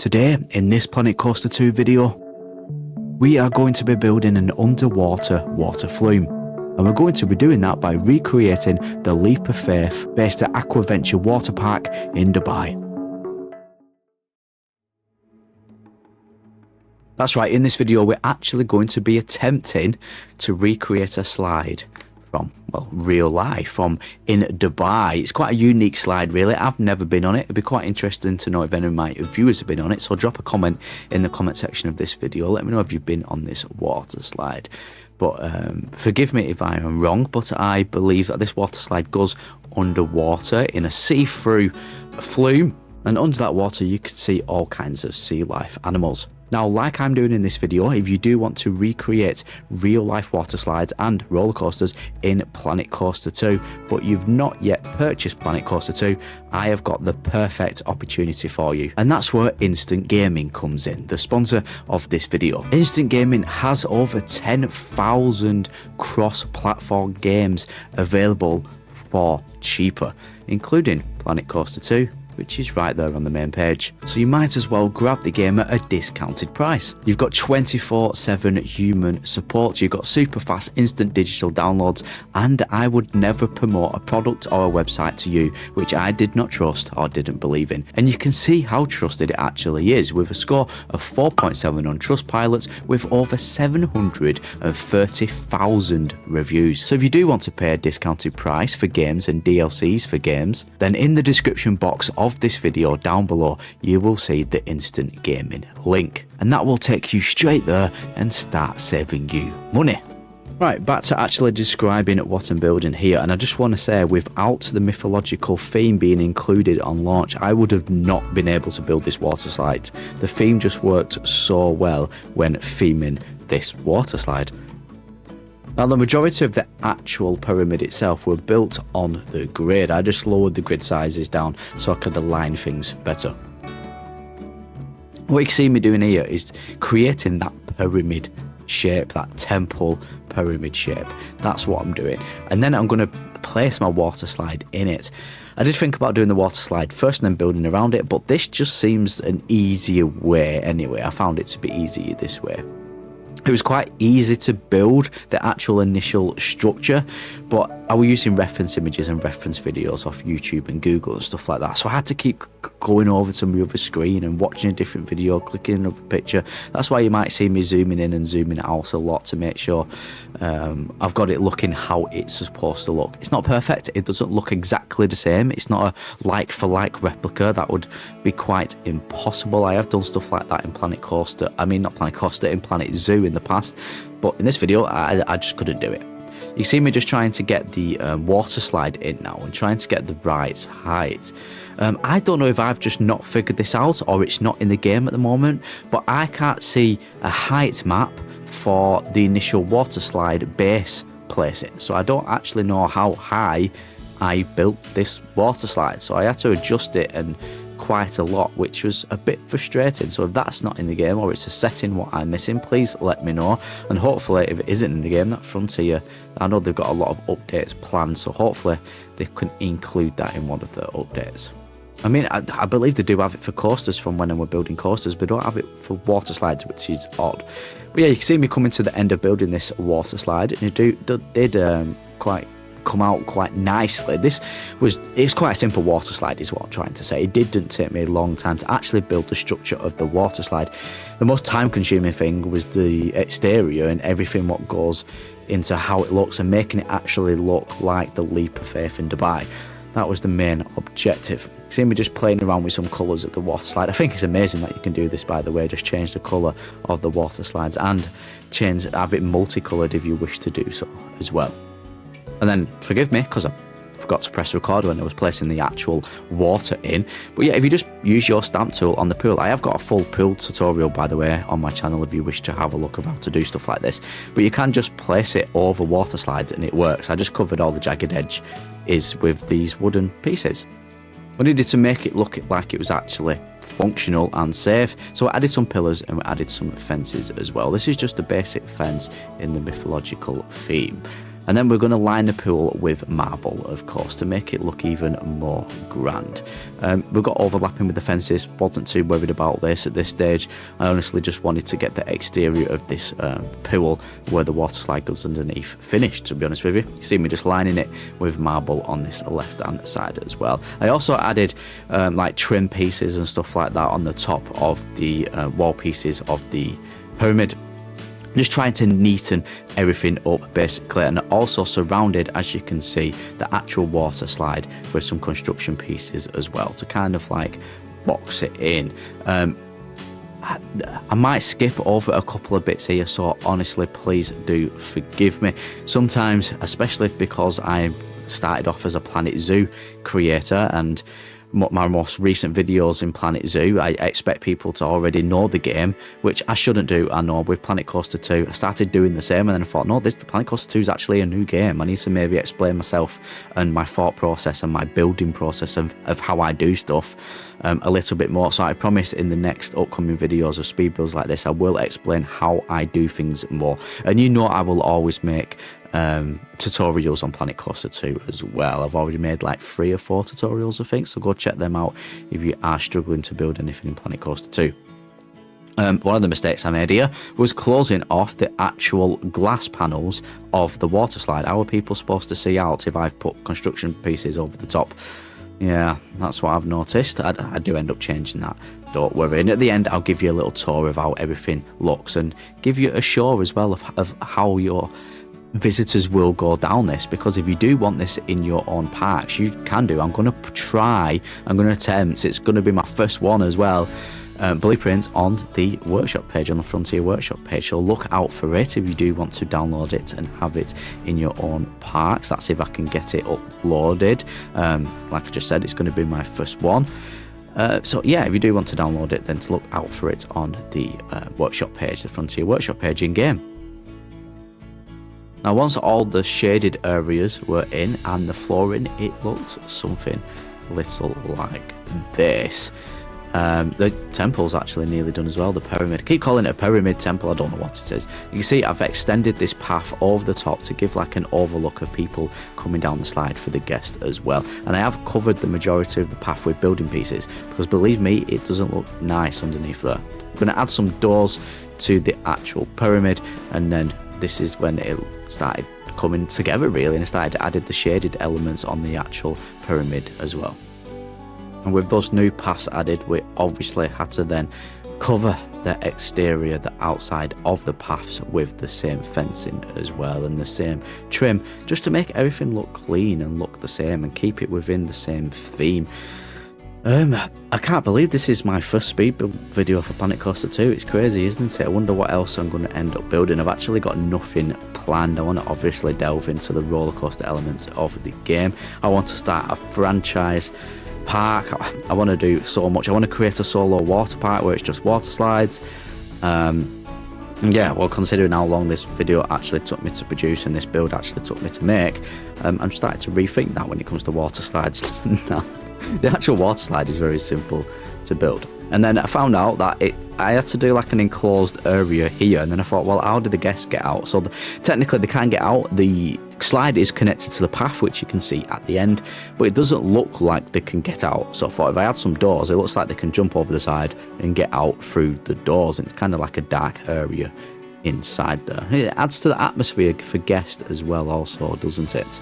Today, in this Planet Coaster 2 video, we are going to be building an underwater water flume. And we're going to be doing that by recreating the Leap of Faith based at Aquaventure Water Park in Dubai. That's right, in this video we're actually going to be attempting to recreate a slide from, well, real life, from in Dubai. It's quite a unique slide really. I've never been on it. It'd be quite interesting to know if any of my viewers have been on it, so drop a comment in the comment section of this video. Let me know if you've been on this water slide. But forgive me if I am wrong, but I believe that this water slide goes underwater in a see-through flume, and under that water you can see all kinds of sea life animals. Now, like I'm doing in this video, if you do want to recreate real life water slides and roller coasters in Planet Coaster 2, but you've not yet purchased Planet Coaster 2, I have got the perfect opportunity for you. And that's where Instant Gaming comes in, the sponsor of this video. Instant Gaming has over 10,000 cross-platform games available for cheaper, including Planet Coaster 2, which is right there on the main page. So you might as well grab the game at a discounted price. You've got 24/7 human support, you've got super fast instant digital downloads, and I would never promote a product or a website to you which I did not trust or didn't believe in. And you can see how trusted it actually is, with a score of 4.7 on Trustpilot with over 730,000 reviews. So if you do want to pay a discounted price for games and DLCs for games, then in the description box of this video down below you will see the Instant Gaming link, and that will take you straight there and start saving you money. Right, back to actually describing what I'm building here, and I just want to say, without the mythological theme being included on launch, I would have not been able to build this water slide. The theme just worked so well when theming this water slide. Now, the majority of the actual pyramid itself were built on the grid. I just lowered the grid sizes down so I could align things better. What you see me doing here is creating that pyramid shape, that temple pyramid shape. That's what I'm doing. And then I'm going to place my water slide in it. I did think about doing the water slide first and then building around it, but this just seems an easier way anyway. I found it to be easier this way. It was quite easy to build the actual initial structure, but I was using reference images and reference videos off YouTube and Google and stuff like that, so I had to keep going over to my other screen and watching a different video, clicking another picture. That's why you might see me zooming in and zooming out a lot to make sure I've got it looking how it's supposed to look. It's not perfect, it doesn't look exactly the same, it's not a like for like replica. That would be quite impossible. I have done stuff like that in Planet Coaster, not Planet Coaster, in Planet Zoo in the past, but in this video I just couldn't do it. You see me just trying to get the water slide in now and trying to get the right height. I don't know if I've just not figured this out or it's not in the game at the moment, but I can't see a height map for the initial water slide base placing, so I don't actually know how high I built this water slide, so I had to adjust it and quite a lot, which was a bit frustrating. So if that's not in the game or it's a setting what I'm missing, please let me know, and hopefully if it isn't in the game, that frontier, I know they've got a lot of updates planned, so hopefully they can include that in one of the updates. I believe they do have it for coasters from when we're building coasters, but don't have it for water slides, which is odd. But yeah, you can see me coming to the end of building this water slide, and it did come out quite nicely. It's quite a simple water slide is what I'm trying to say. It didn't take me a long time to actually build the structure of the water slide. The most time consuming thing was the exterior and everything what goes into how it looks and making it actually look like the Leap of Faith in Dubai. That was the main objective. See me just playing around with some colours of the water slide. I think it's amazing that you can do this, by the way, just change the colour of the water slides and have it multicoloured if you wish to do so as well. And then forgive me because I forgot to press record when I was placing the actual water in. But yeah, if you just use your stamp tool on the pool, I have got a full pool tutorial, by the way, on my channel if you wish to have a look of how to do stuff like this. But you can just place it over water slides and it works. I just covered all the jagged edge is with these wooden pieces. We needed to make it look like it was actually functional and safe, so I added some pillars and we added some fences as well. This is just a basic fence in the mythological theme. And then we're going to line the pool with marble, of course, to make it look even more grand. We've got overlapping with the fences. Wasn't too worried about this at this stage. I honestly just wanted to get the exterior of this pool where the water slide goes underneath finished, to be honest with you. You see me just lining it with marble on this left hand side as well. I also added like trim pieces and stuff like that on the top of the wall pieces of the pyramid. Just trying to neaten everything up basically, and also surrounded, as you can see, the actual water slide with some construction pieces as well to kind of like box it in. I might skip over a couple of bits here, so honestly please do forgive me. Sometimes, especially because I started off as a Planet Zoo creator, and my most recent videos in Planet Zoo, I expect people to already know the game, which I shouldn't do. I know with Planet Coaster 2, I started doing the same, and then I thought, no, this Planet Coaster 2 is actually a new game. I need to maybe explain myself and my thought process and my building process of how I do stuff a little bit more. So I promise in the next upcoming videos of speed builds like this, I will explain how I do things more. And you know I will always make tutorials on Planet Coaster 2 as well. I've already made like 3 or 4 tutorials, I think, so go check them out if you are struggling to build anything in Planet Coaster 2. One of the mistakes I made here was closing off the actual glass panels of the water slide. How are people supposed to see out if I've put construction pieces over the top? Yeah, that's what I've noticed. I do end up changing that, don't worry. And at the end, I'll give you a little tour of how everything looks and give you a show as well of how your visitors will go down this, because if you do want this in your own parks, you can do. I'm going to attempt, it's going to be my first one as well, blueprints on the workshop page, on the Frontier workshop page, so look out for it if you do want to download it and have it in your own parks. That's if I can get it uploaded. Like I just said, it's going to be my first one. So yeah, if you do want to download it, then to look out for it on the workshop page, the Frontier workshop page in game. Now, once all the shaded areas were in and the flooring, it looked something little like this. The temple's actually nearly done as well, the pyramid. I keep calling it a pyramid temple, I don't know what it is. You can see I've extended this path over the top to give like an overlook of people coming down the slide for the guest as well. And I have covered the majority of the path with building pieces, because believe me, it doesn't look nice underneath there. I'm going to add some doors to the actual pyramid, and then this is when it started coming together really, and I started added the shaded elements on the actual pyramid as well. And with those new paths added, we obviously had to then cover the exterior, the outside of the paths with the same fencing as well and the same trim, just to make everything look clean and look the same and keep it within the same theme. I can't believe this is my first speed build video for Planet Coaster 2. It's crazy, isn't it? I wonder what else I'm going to end up building. I've actually got nothing planned. I want to obviously delve into the roller coaster elements of the game. I want to start a franchise park. I want to do so much. I want to create a solo water park where it's just water slides. Yeah, well, considering how long this video actually took me to produce and this build actually took me to make, I'm starting to rethink that when it comes to water slides now. The actual water slide is very simple to build. And then I found out that I had to do like an enclosed area here, and then I thought, well, how do the guests get out? So technically they can't get out. The slide is connected to the path, which you can see at the end, but it doesn't look like they can get out. So I thought if I add some doors, it looks like they can jump over the side and get out through the doors, and it's kind of like a dark area inside there. It adds to the atmosphere for guests as well also, doesn't it?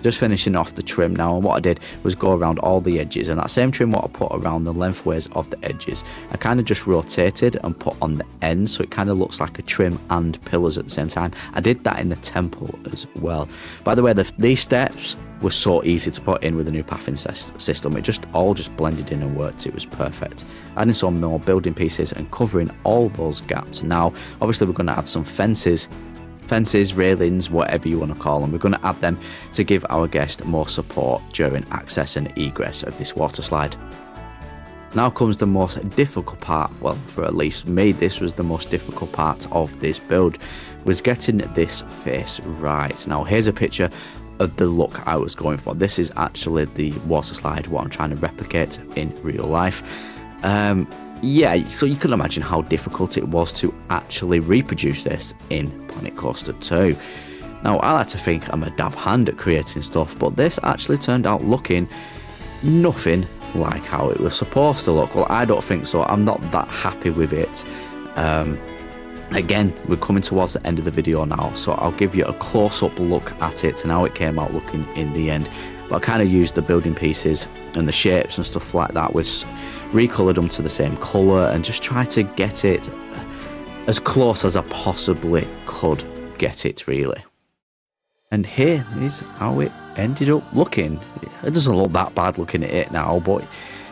Just finishing off the trim now, and what I did was go around all the edges, and that same trim what I put around the lengthways of the edges, I kind of just rotated and put on the ends, so it kind of looks like a trim and pillars at the same time. I did that in the temple as well. By the way, these steps were so easy to put in with the new pathing system. It just all blended in and worked. It was perfect. Adding some more building pieces and covering all those gaps. Now obviously we're going to add some fences, railings, whatever you want to call them. We're going to add them to give our guest more support during access and egress of this water slide. Now comes the most difficult part. Well, for at least me, this was the most difficult part of this build, was getting this face right. Now here's a picture of the look I was going for. This is actually the water slide, what I'm trying to replicate in real life. Yeah, so you can imagine how difficult it was to actually reproduce this in Planet Coaster 2. Now, I like to think I'm a dab hand at creating stuff, but this actually turned out looking nothing like how it was supposed to look. Well, I don't think so. I'm not that happy with it. Again, we're coming towards the end of the video now, so I'll give you a close-up look at it and how it came out looking in the end. But I kind of used the building pieces and the shapes and stuff like that, with recolored them to the same colour and just try to get it as close as I possibly could get it, really. And here is how it ended up looking. It doesn't look that bad looking at it now, but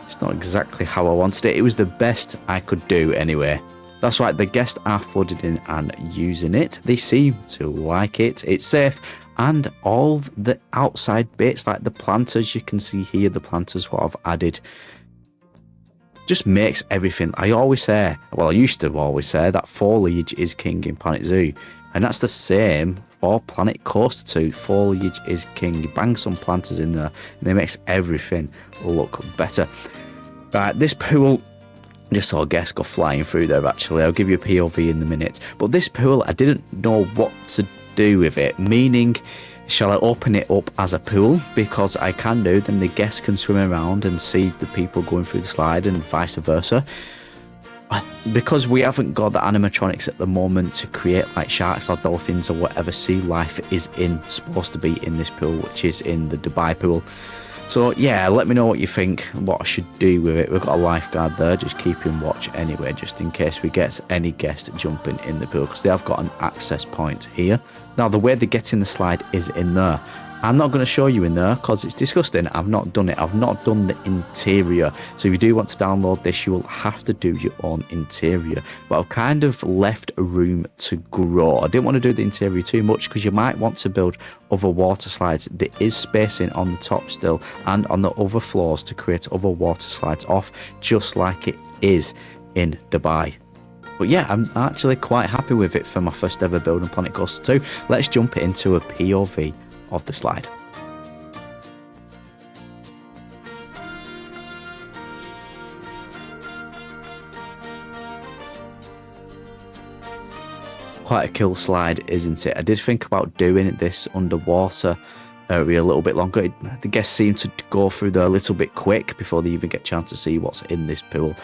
it's not exactly how I wanted it. It was the best I could do anyway. That's right, the guests are flooding in and using it. They seem to like it. It's safe, and all the outside bits, like the planters, you can see here, the planters what I've added, just makes everything. I always say, well, I used to always say that foliage is king in Planet Zoo, and that's the same for Planet Coaster 2. Foliage is king. You bang some planters in there and it makes everything look better. Right, this pool, just saw a guest go flying through there actually. I'll give you a POV in a minute. But this pool, I didn't know what to do with it, meaning, shall I open it up as a pool? Because I can do, then the guests can swim around and see the people going through the slide and vice versa. Because we haven't got the animatronics at the moment to create like sharks or dolphins or whatever sea life is supposed to be in this pool, which is in the Dubai pool. So yeah, let me know what you think, what I should do with it. We've got a lifeguard there, just keep him watch anyway, just in case we get any guest jumping in the pool, because they have got an access point here. Now the way they get in the slide is in there. I'm not going to show you in there because it's disgusting. I've not done it. I've not done the interior. So if you do want to download this, you will have to do your own interior. But I've kind of left room to grow. I didn't want to do the interior too much because you might want to build other water slides. There is spacing on the top still and on the other floors to create other water slides off, just like it is in Dubai. But yeah, I'm actually quite happy with it for my first ever build on Planet Coaster 2. Let's jump into a POV of the slide. Quite a cool slide, isn't it? I did think about doing this underwater area a little bit longer. The guests seem to go through there a little bit quick before they even get a chance to see what's in this pool.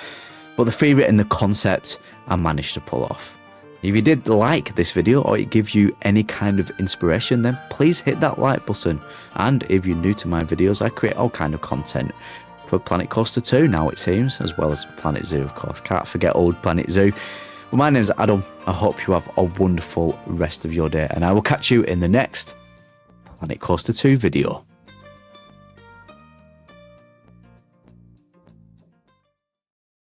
But the theory and the concept I managed to pull off. If you did like this video or it gives you any kind of inspiration, then please hit that like button. And if you're new to my videos, I create all kind of content for Planet Coaster 2 now, it seems, as well as Planet Zoo, of course. Can't forget old Planet Zoo. Well, my name's Adam. I hope you have a wonderful rest of your day, and I will catch you in the next Planet Coaster 2 video.